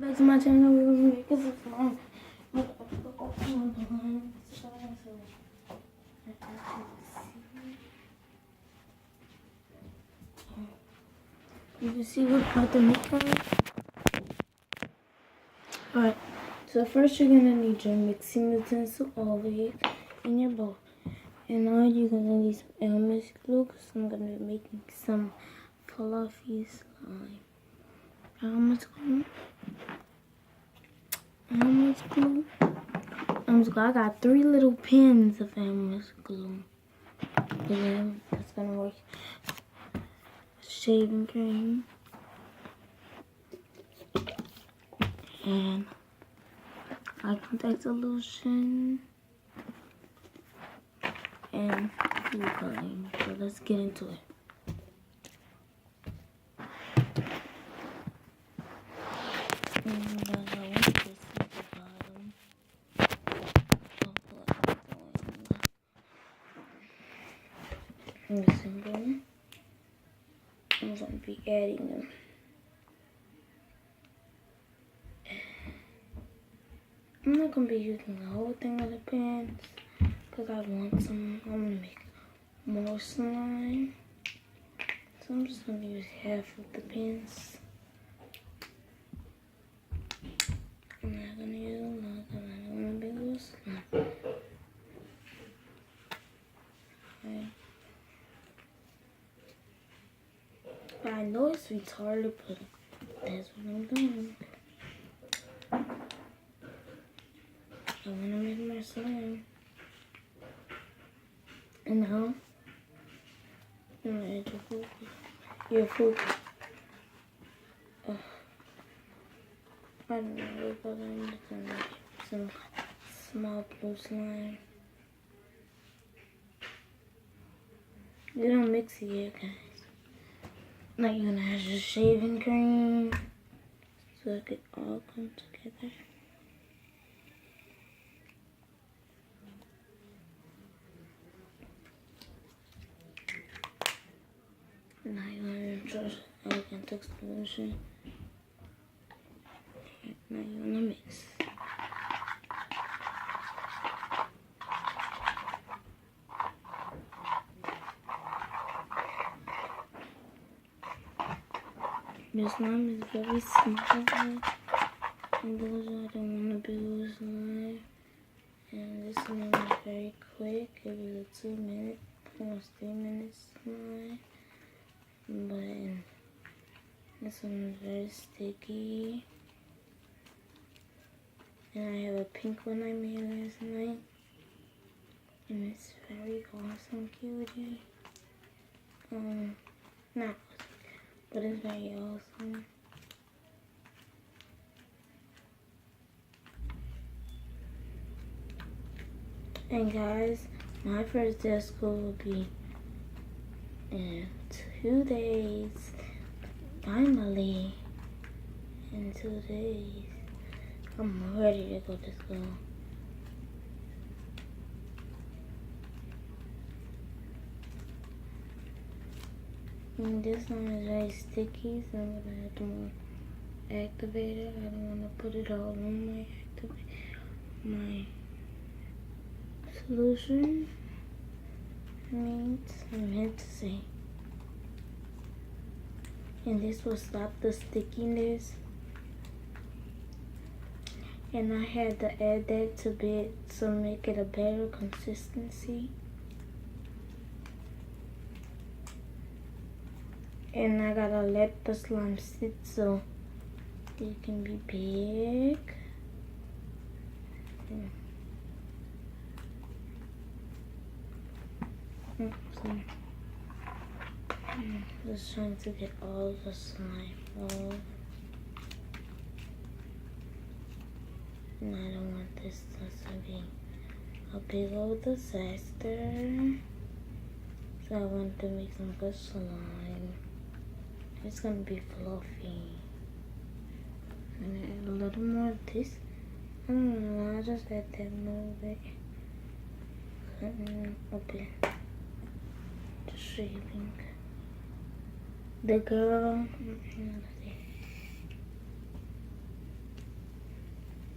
Back to my channel, we're gonna make this long. You can see what about the makeup. Alright, so first you're gonna need your mixing utensil always in your bowl. And now you're gonna need some Elmer's glue because I'm gonna be making some fluffy slime. Elmer's glue. Elmer's glue. Elmer's glue. I got 3 little pins of Elmer's glue. And then that's gonna work. Shaving cream. And eye contact solution. And food coloring. So let's get into it. I'm going to be adding them. I'm not going to be using the whole thing of the pans because I want some. I'm going to make more slime. So I'm just going to use half of the pans. I'm not going to use a lot because I don't want a big little slime. Okay. I know it's retarded, but that's what I'm doing. I want to make my slime. And now, I'm going to add your food. I don't know, but I'm just going to make some small blue slime. You don't mix it yet, guys. Now you're going to add your shaving cream so it can all come together. Now you're going to trust eye contact solution. Now you're going to mix. This slime is very small. And those I don't want to be slime. And this one is very quick. It was a 2 minute, almost 3 minutes slime. But this one is very sticky. And I have a pink one I made last night. And it's very awesome cutie. Not but it's very awesome. And guys, my first day of school will be in 2 days. Finally, in 2 days. I'm ready to go to school. And this one is very sticky, so I'm gonna have to activate it. I don't want to put it all on my solution. I meant to say. And this will stop the stickiness. And I had to add that to make it a better consistency. And I gotta let the slime sit so it can be big. Just trying to get all the slime off. And I don't want this to be a big old disaster. So I want to make some good slime. It's gonna be fluffy. I'm gonna add a little more of this. I don't know why I just add that little bit. Open the shaving. The girl.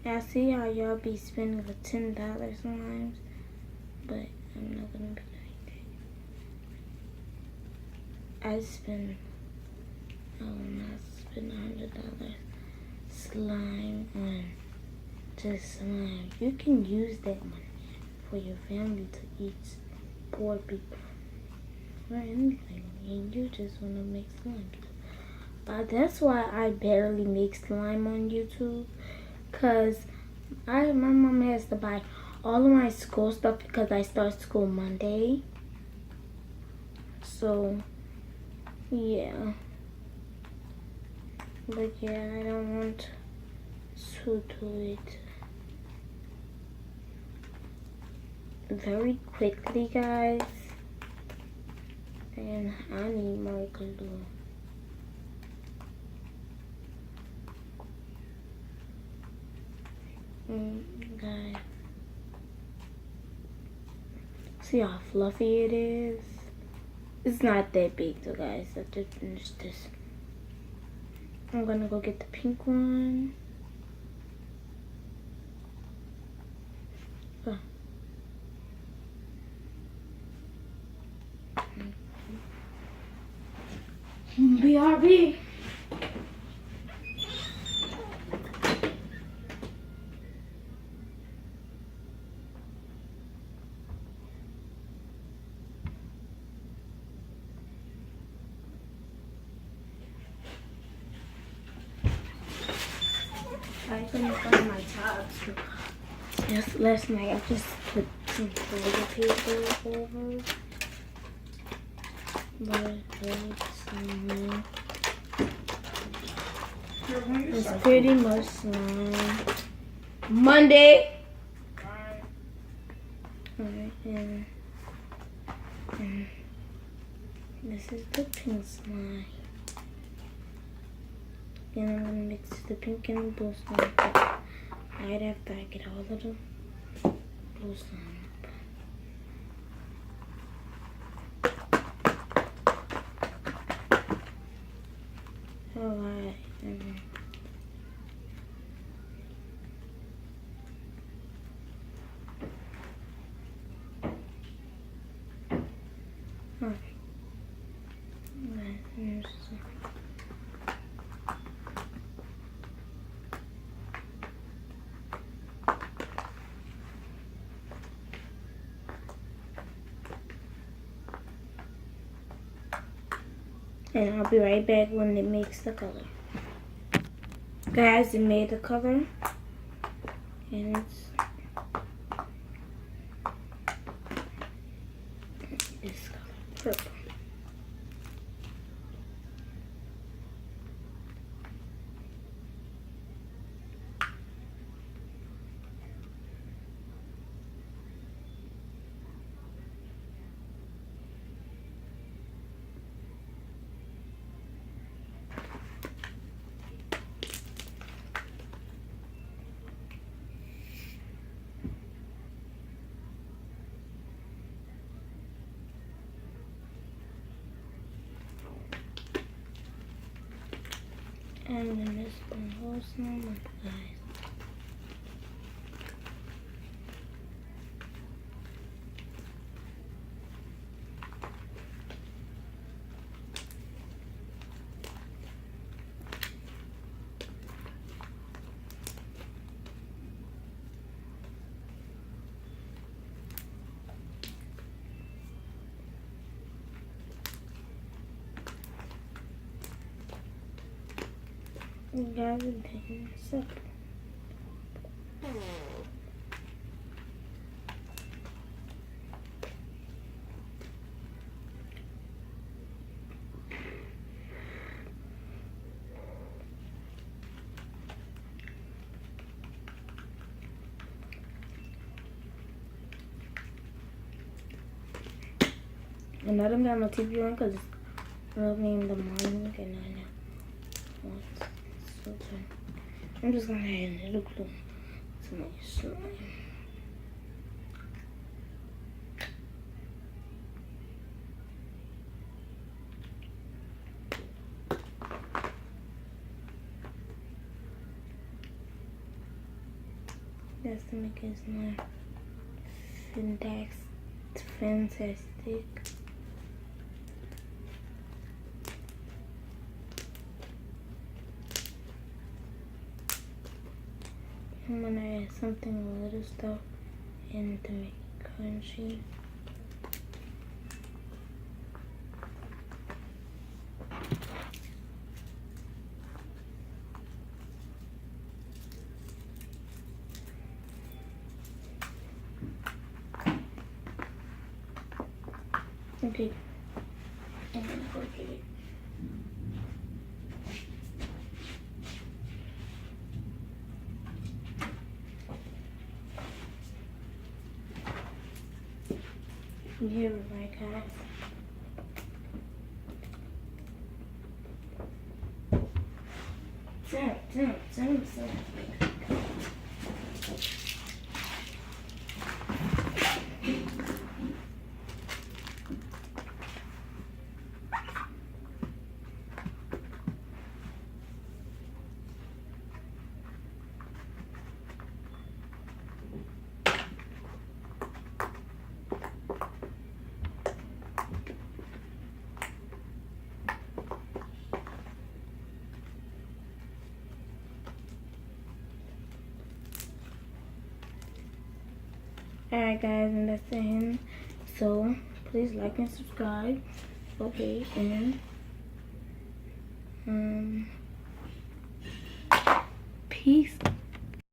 I see how y'all be spending the $10 slimes, but I'm not gonna be like that. I spend $100 slime on just slime. You can use that money for your family to eat, poor people, or anything, and you just wanna make slime. But that's why I barely make slime on YouTube, cause my mom has to buy all of my school stuff because I start school Monday. So yeah, but yeah, I don't want to do it very quickly, guys, and I need more glue. Guys, see how fluffy it is? It's not that big though, guys. I just finished this. I'm gonna go get the pink one. Oh. BRB. I couldn't find my tabs. Just last night I just put some toilet paper over, but it's pretty much slime. Monday. Alright, and this is the pink slime. And I'm gonna mix the pink and the blue slime right after I get all of the blue slime up. Alright. And I'll be right back when it makes the color. Guys, it made the color. And it's this color, purple. And then this one whole snowman, guys. You guys are taking a sip. And I don't got my TV on because it's early in the morning and I know what. So I'm just gonna add a little glue to my slime. That's to make it more fantastic. I'm gonna add something, a little stuff in to make it crunchy. Okay, I'm gonna go get it. You hear it, right, guys? Jump. Alright guys, and that's the end. So please like and subscribe. Okay, and peace.